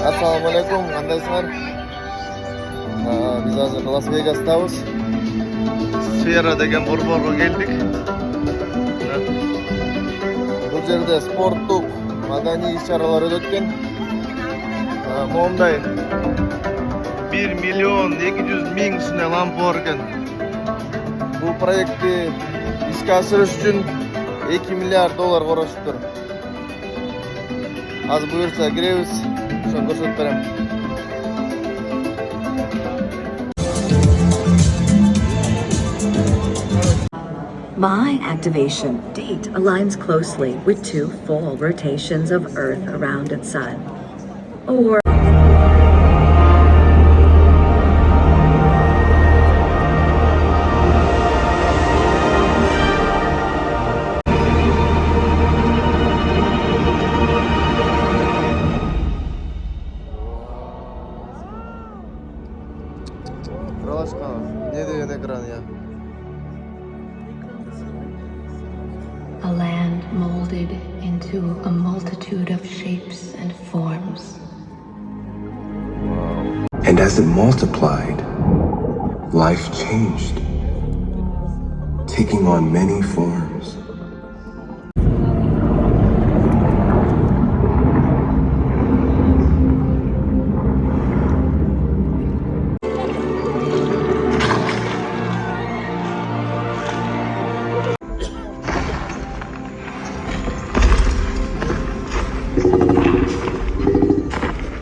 Assalamualaikum, кандайсыңар? Biz hazır Las Vegas'tayız. Sfera деген борборго келдик. Бул жерде спорттук, маданий иш-чаралар өтөт экен. Мондай 1.200.000 үстүнө лампа бар экен. Бул проектти ишке ашырыш үчүн $2 миллиард корошуптур. Азыр буюрса киребиз, ошону көрсөтүп берем. My activation date aligns closely with 2 full rotations of Earth around its sun. Or Не деген экран я? A land molded into a multitude of shapes and forms. And as it multiplied, life changed, taking on many forms.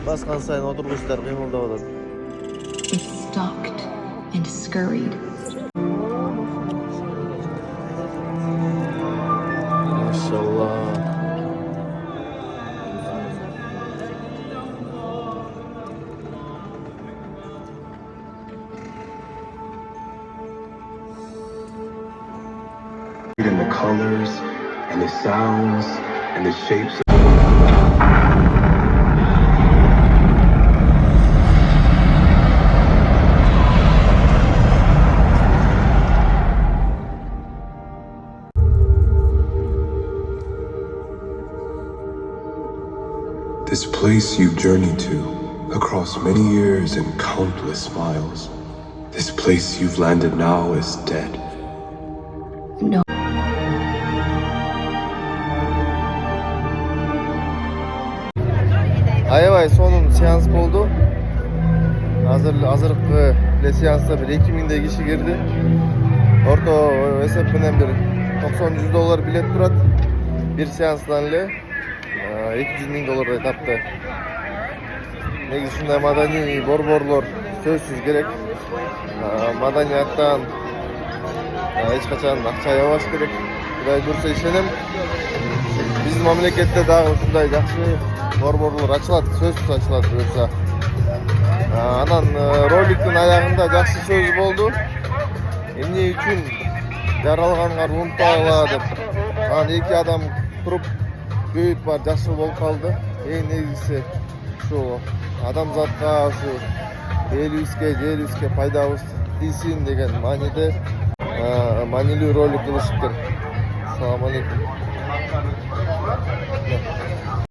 Баскан сайын отургучтар кыймылдап атат. It stalked and scurried. Машалла. And the colors, and the sounds, and the shapes. This place you've journeyed to, across many years and countless miles. This place you've landed now is dead. No. Аябай сонун сеанс болду. Азыркы сеанста бир 2000 киши кирди. Орто эсеп менен бир $90-100 билет турат. Бир сеанстан эле $200.000 тапты. Негизи ушундай маданий борборлор сөзсүз керек. Маданияттан эч качан акча аябаш керек. Кудай буйрса ишенем. Биздин мамлекетте дагы ушундай жакшы борборлор ачылат, сөзсүз ачылат буюрса. Анан роликтин аягында жакшы сөз болду. Эмне үчүн жаралганга унутпагыла деп. Анан 2 адам туруп көйүп бар жакшы болуп калды. Эң негизгиси ушу адамзатка ушу элибизге, жерибизге пайдабыз тийсин деген мааниде маанилүү ролик кылышыптыр. Assalamu alaikum.